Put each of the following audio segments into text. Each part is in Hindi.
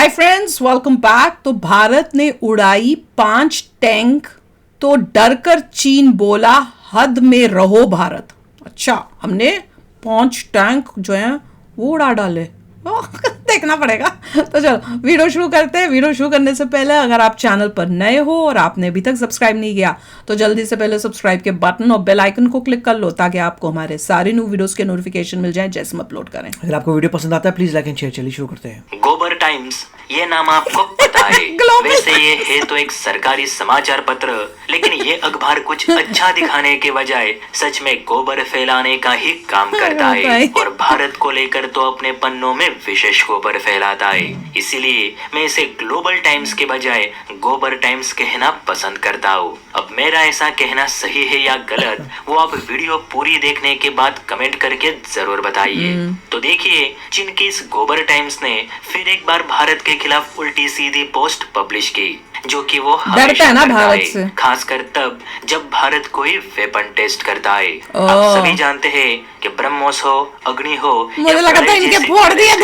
Hi friends, welcome back. तो भारत ने उड़ाई 5 टैंक, तो डर कर चीन बोला हद में रहो भारत। अच्छा, हमने 5 टैंक जो हैं वो उड़ा डाले। देखना पड़ेगा। तो चलो वीडियो शुरू करते हैं। वीडियो शुरू करने से पहले अगर आप चैनल पर नए हो और आपने अभी तक सब्सक्राइब नहीं किया तो जल्दी से पहले सब्सक्राइब के बटन और बेल आइकन को क्लिक कर लो ताकि आपको हमारे सारे न्यू वीडियोस के नोटिफिकेशन मिल जाएं जैसे हम अपलोड करें। अगर आपको वीडियो पसंद आता है प्लीज लाइक एंड शेयर। चलिए शुरू करते हैं। गोबर टाइम्स, ये नाम आपको पता है। वैसे ये है तो एक सरकारी समाचार पत्र, लेकिन ये अखबार कुछ अच्छा दिखाने के बजाय सच में गोबर फैलाने का ही काम करता है और भारत को लेकर तो अपने पन्नों में विशेष गोबर फैलाता है। इसीलिए मैं इसे ग्लोबल टाइम्स के बजाय गोबर टाइम्स कहना पसंद करता हूँ। अब मेरा ऐसा कहना सही है या गलत वो आप वीडियो पूरी देखने के बाद कमेंट करके जरूर बताइए। तो देखिए, चीन की इस गोबर टाइम्स ने फिर एक बार भारत के खिलाफ उल्टी सीधी पोस्ट पब्लिश की, जो कि वो डरता है ना भारत से, खासकर तब जब भारत कोई वेपन टेस्ट करता है। आप सभी जानते हैं कि ब्रह्मोस हो, अग्नि हो, मुझे लगा था इनके फोड़ दिए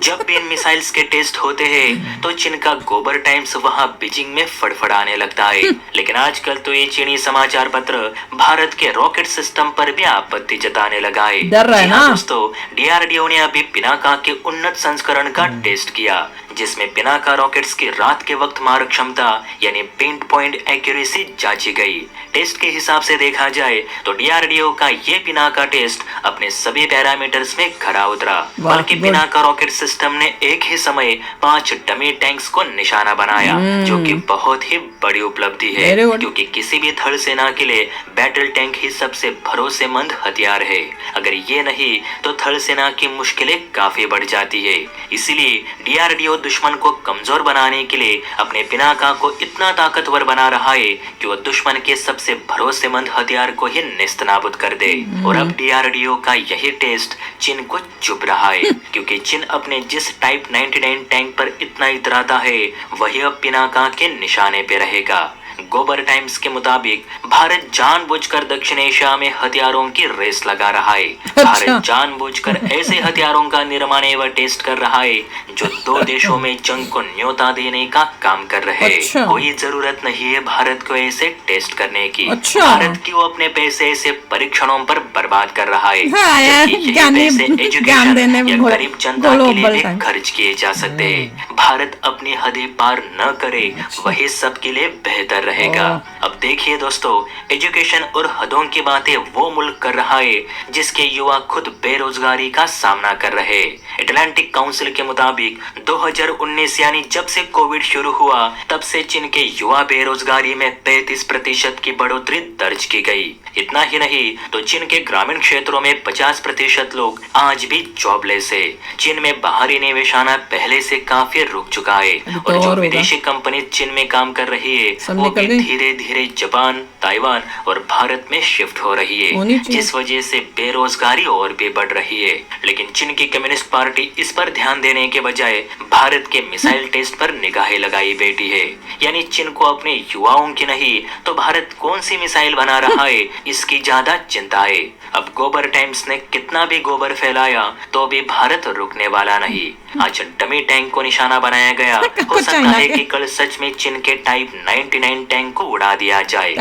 जब भी इन मिसाइल्स के टेस्ट होते हैं तो चीन का गोबर टाइम्स वहाँ बीजिंग में फड़फड़ाने लगता है। लेकिन आजकल तो ये चीनी समाचार पत्र भारत के रॉकेट सिस्टम पर भी आपत्ति जताने लगा है। डर रहा है ना दोस्तों, डीआरडीओ ने अभी पिनाका के उन्नत संस्करण का टेस्ट किया, जिसमें पिनाका रॉकेट्स की रात के वक्त मार क्षमता यानी पिन पॉइंट एक्यूरेसी जांची गई। टेस्ट के हिसाब से देखा जाए तो डीआरडीओ का ये पिनाका टेस्ट अपने सभी पैरामीटर्स में खरा उतरा, बल्कि पिनाका रॉकेट सिस्टम ने एक ही समय 5 डमी टैंक्स को निशाना बनाया, जो कि बहुत ही बड़ी उपलब्धि है, क्योंकि किसी भी थल सेना के लिए बैटल टैंक ही सबसे भरोसेमंद हथियार है। अगर ये नहीं तो थल सेना की मुश्किलें काफी बढ़ जाती है। इसीलिए डीआरडीओ दुश्मन को कमजोर बनाने के लिए अपने पिनाका को इतना ताकतवर बना रहा है कि वो दुश्मन के सबसे भरोसेमंद हथियार को ही नेस्तनाबूद कर दे। और अब डीआरडीओ का यही टेस्ट चीन को चुभ रहा है, क्योंकि चीन अपने जिस टाइप 99 टैंक पर इतना इतराता है वही अब पिनाका के निशाने पे रहेगा। गोबर टाइम्स के मुताबिक भारत जानबूझकर दक्षिण एशिया में हथियारों की रेस लगा रहा है। भारत जानबूझकर ऐसे हथियारों का निर्माण एवं टेस्ट कर रहा है जो 2 देशों में जंग को न्योता देने का काम कर रहे हैं। कोई जरूरत नहीं है भारत को ऐसे टेस्ट करने की। भारत क्यों अपने पैसे ऐसे परीक्षणों पर बर्बाद कर रहा है, जबकि यही पैसे एजुकेशन या गरीब जनता के लिए भी खर्च किए जा सकते हैं। भारत अपनी हदें पार न करे वही सबके लिए बेहतर रहेगा। अब देखिए दोस्तों, एजुकेशन और हदों की बातें वो मुल्क कर रहा है जिसके युवा खुद बेरोजगारी का सामना कर रहे। एटलांटिक काउंसिल के मुताबिक 2019 यानी जब से कोविड शुरू हुआ तब से चीन के युवा बेरोजगारी में 33% की बढ़ोतरी दर्ज की गई। इतना ही नहीं तो चीन के ग्रामीण क्षेत्रों में 50% लोग आज भी जॉबलेस है। चीन में बाहरी निवेश आना पहले से काफी रुक चुका है और जो विदेशी कंपनी चीन में काम कर रही है वो धीरे धीरे जापान, ताइवान और भारत में शिफ्ट हो रही है, जिस वजह से बेरोजगारी और भी बढ़ रही है। लेकिन चीन की कम्युनिस्ट पार्टी इस पर ध्यान देने के बजाय भारत के मिसाइल टेस्ट पर निगाहें लगाई बैठी है। यानी चीन को अपने युवाओं की नहीं तो भारत कौन सी मिसाइल बना रहा है इसकी ज्यादा चिंता है। अब गोबर टाइम्स ने कितना भी गोबर फैलाया तो भी भारत रुकने वाला नहीं। आज डमी टैंक को निशाना बनाया गया, हो सकता है कि कल सच में चीन के टाइप 99 टैंक को उड़ा दिया जाए।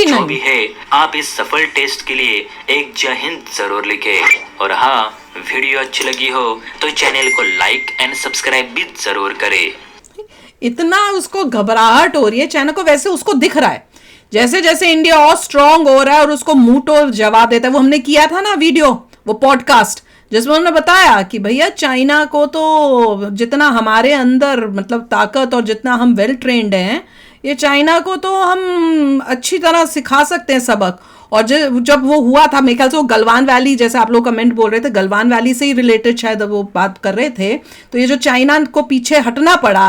जो भी है, आप इस सफल टेस्ट के लिए एक जय हिंद जरूर लिखे। और हाँ, वीडियो अच्छी लगी हो तो चैनल को लाइक एंड सब्सक्राइब भी जरूर करे। इतना उसको घबराहट हो रही है चाइना को, वैसे उसको दिख रहा है जैसे जैसे इंडिया और स्ट्रांग हो रहा है और उसको मुंह तोड़ जवाब देता है। वो हमने किया था ना वीडियो, वो पॉडकास्ट जिसमें हमने बताया कि भैया चाइना को तो जितना हमारे अंदर मतलब ताकत और जितना हम वेल ट्रेंड हैं, ये चाइना को तो हम अच्छी तरह सिखा सकते हैं सबक। और जब वो हुआ था मेरे ख्याल से वो गलवान वैली, जैसे आप लोग कमेंट बोल रहे थे, गलवान वैली से ही रिलेटेड शायद वो बात कर रहे थे। तो ये जो चाइना को पीछे हटना पड़ा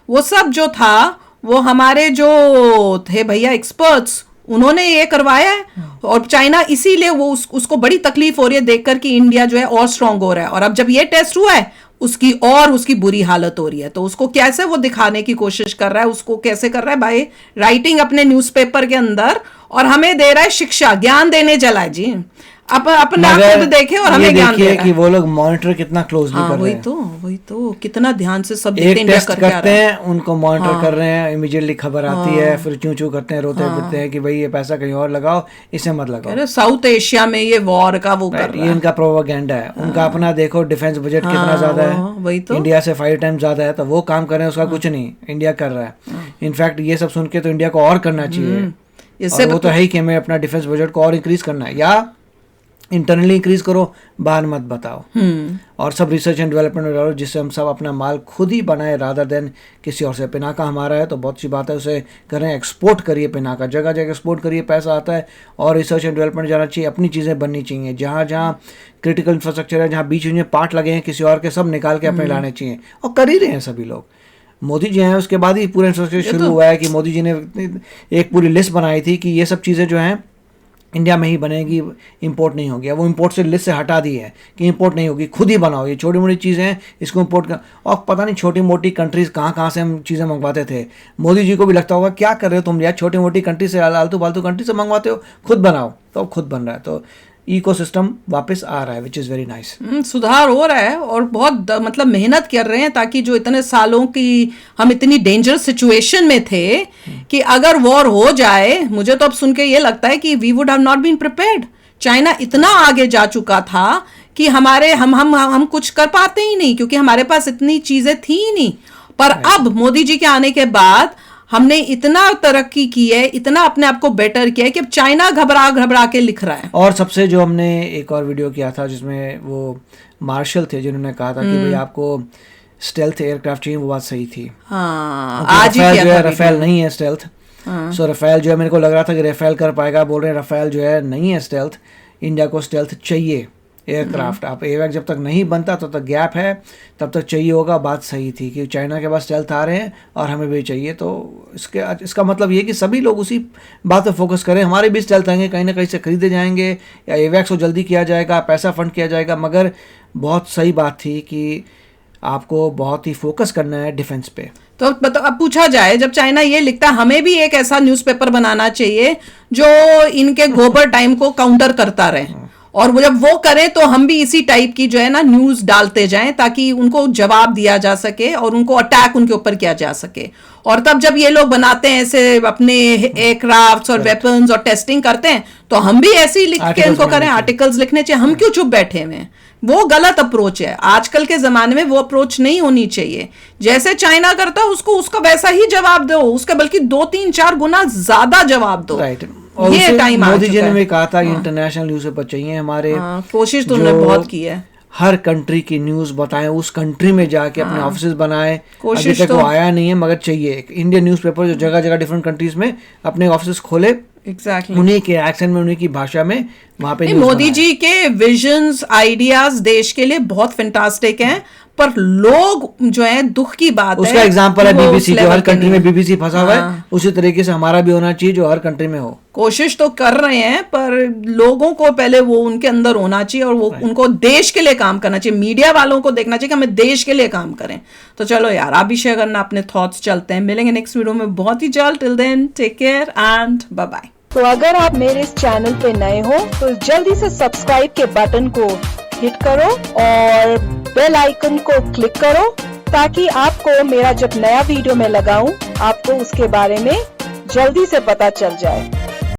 वो सब जो था वो हमारे जो थे भैया एक्सपर्ट्स उन्होंने ये करवाया है। और चाइना इसीलिए वो उसको बड़ी तकलीफ हो रही है देखकर कि इंडिया जो है और स्ट्रांग हो रहा है। और अब जब ये टेस्ट हुआ है उसकी बुरी हालत हो रही है। तो उसको कैसे वो दिखाने की कोशिश कर रहा है, उसको कैसे कर रहा है भाई राइटिंग अपने न्यूज़पेपर के अंदर, और हमें दे रहा है शिक्षा, ज्ञान देने चला है जी। अपने आप खुद देखे और हमें ज्ञान दे रहा है कि वो लोग मॉनिटर कितना क्लोजली कर रहे हैं। वही तो कितना ध्यान से सब एक टेस्ट करते हैं, उनको मॉनिटर कर रहे हैं, इमीडिएटली खबर आती है, फिर चूं करते हैं, रोते फिरते हैं कि भाई ये पैसा कहीं और लगाओ, इसे मत लगाओ। साउथ एशिया में ये वॉर का वो कर रहा है, ये इनका प्रोपेगेंडा है। उनका अपना देखो डिफेंस बजट कितना ज्यादा है, वही तो इंडिया से 5 टाइम ज्यादा है, तो वो काम कर रहे हैं, उसका कुछ नहीं, इंडिया कर रहा है। इनफैक्ट ये सब सुन के तो इंडिया को और करना चाहिए, और वो तो है ही कि हमें अपना डिफेंस बजट को और इंक्रीज करना है, या इंटरनली इंक्रीज करो, बाहर मत बताओ, और सब रिसर्च एंड डेवलपमेंट में डालो, जिससे हम सब अपना माल खुद ही बनाए रादर देन किसी और से। पिनाका हमारा है तो बहुत अच्छी बात है, उसे करें, एक्सपोर्ट करिए, पिनाका जगह जगह एक्सपोर्ट करिए, पैसा आता है, और रिसर्च एंड डेवलपमेंट जाना चाहिए, अपनी चीज़ें बननी चाहिए, जहाँ जहाँ क्रिटिकल इंफ्रास्ट्रक्चर है, जहाँ बीच में पार्ट लगे हैं किसी और के, सब निकाल के अपने लाने चाहिए, और कर ही रहे हैं सभी लोग। मोदी जी हैं, उसके बाद ही पूरा इंफ्रास्ट्रक्चर शुरू हुआ है कि मोदी जी ने एक पूरी लिस्ट बनाई थी कि ये सब चीज़ें जो हैं इंडिया में ही बनेगी, इंपोर्ट नहीं होगी। वो इंपोर्ट से लिस्ट से हटा दी है कि इंपोर्ट नहीं होगी, खुद ही बनाओ, ये छोटी मोटी चीज़ें हैं, इसको इंपोर्ट कर। और पता नहीं छोटी मोटी कंट्रीज़ कहाँ से हम चीज़ें मंगवाते थे। मोदी जी को भी लगता होगा क्या कर रहे हो तुम यार, छोटी मोटी कंट्री से, आलतू फालतू कंट्री से मंगवाते हो, खुद बनाओ। तो खुद बन रहा है, तो इकोसिस्टम वापस आ रहा है, विच इज़ वेरी नाइस। सुधार हो रहा है, और बहुत मतलब मेहनत कर रहे हैं, ताकि जो इतने सालों की हम इतनी डेंजरस सिचुएशन में थे कि अगर वॉर हो जाए, मुझे तो अब सुन के ये लगता है कि we would have not been prepared. China इतना आगे जा चुका था कि हमारे हम कुछ कर पाते ही नहीं, क्योंकि हमारे पास इतनी चीजें थी ही नहीं। पर अब मोदी जी के आने के बाद हमने इतना तरक्की की है, इतना अपने आप को बेटर किया है कि अब चाइना घबरा के लिख रहा है। और सबसे जो हमने एक और वीडियो किया था जिसमें वो मार्शल थे जिन्होंने कहा था कि भाई आपको स्टेल्थ एयरक्राफ्ट चाहिए, वो बात सही थी। आज ही जो है रफेल नहीं है स्टेल्थ। सो रफेल जो है, मेरे को लग रहा था कि रफेल कर पाएगा, बोल रहे हैं रफेल जो है नहीं है स्टेल्थ। इंडिया को स्टेल्थ चाहिए एयरक्राफ्ट। आप एयरवैक जब तक नहीं बनता तब तक गैप है, तब तक चाहिए होगा। बात सही थी कि चाइना के पास स्टेल्थ आ रहे हैं और हमें भी चाहिए, तो इसका मतलब ये कि सभी लोग उसी बात पर फोकस करें। हमारे भी स्टेल्थ आएंगे, कहीं ना कहीं से खरीदे जाएंगे, या एयरवैक्स को जल्दी किया जाएगा, पैसा फंड किया जाएगा। मगर बहुत सही बात थी कि आपको बहुत ही फोकस करना है डिफेंस पे। तो अब पूछा जाए, जब चाइना ये लिखता है, हमें भी एक ऐसा न्यूज़पेपर बनाना चाहिए जो इनके गोबर टाइम को काउंटर करता रहे, और वो जब वो करें तो हम भी इसी टाइप की जो है ना न्यूज़ डालते जाएं, ताकि उनको जवाब दिया जा सके और उनको अटैक उनके ऊपर किया जा सके। और तब जब ये लोग बनाते हैं ऐसे अपने एयरक्राफ्ट्स और वेपन्स और टेस्टिंग करते हैं, तो हम भी ऐसे ही लिख के उनको करें, आर्टिकल्स लिखने चाहिए। हम क्यों चुप बैठे हुए हैं? वो गलत अप्रोच है। आजकल के जमाने में वो अप्रोच नहीं होनी चाहिए। जैसे चाइना करता है उसको उसका वैसा ही जवाब दो, उसका बल्कि 2-3-4 गुना ज्यादा जवाब दो। राइट। और ये टाइम मोदी जी ने भी कहा था इंटरनेशनल न्यूज़ पेपर चाहिए हमारे। कोशिश तो उन्होंने बहुत की है, हर कंट्री की न्यूज़ बताएं, उस कंट्री में जाके अपने ऑफिस बनाएं। अभी तक वो आया नहीं है, मगर चाहिए एक इंडियन न्यूज़पेपर जो जगह जगह डिफरेंट कंट्रीज में अपने ऑफिस खोले। Exactly. उन्हीं के एक्सेंट में, उन्हीं की भाषा में वहां पे मोदी जी के विजन्स, आइडियाज देश के लिए बहुत फैंटास्टिक हैं, पर लोग जो है, दुख की बात उसका एग्जांपल है बीबीसी, जो हर कंट्री में बीबीसी फंसा हुआ है। उसी तरीके से हमारा भी होना चाहिए, जो हर कंट्री में हो। कोशिश तो कर रहे हैं, पर लोगों को पहले वो उनके अंदर होना चाहिए, और वो उनको देश के लिए काम करना चाहिए। मीडिया वालों को देखना चाहिए कि हमें देश के लिए काम करें। तो चलो यार, आप भी शेयर करना अपने थॉट्स। चलते हैं, मिलेंगे नेक्स्ट वीडियो में बहुत ही जल्द। Till then take care and bye bye. तो अगर आप मेरे इस चैनल पे नए हो तो जल्दी से सब्सक्राइब के बटन को हिट करो और बेल आइकन को क्लिक करो, ताकि आपको मेरा जब नया वीडियो मैं लगाऊं, आपको उसके बारे में जल्दी से पता चल जाए।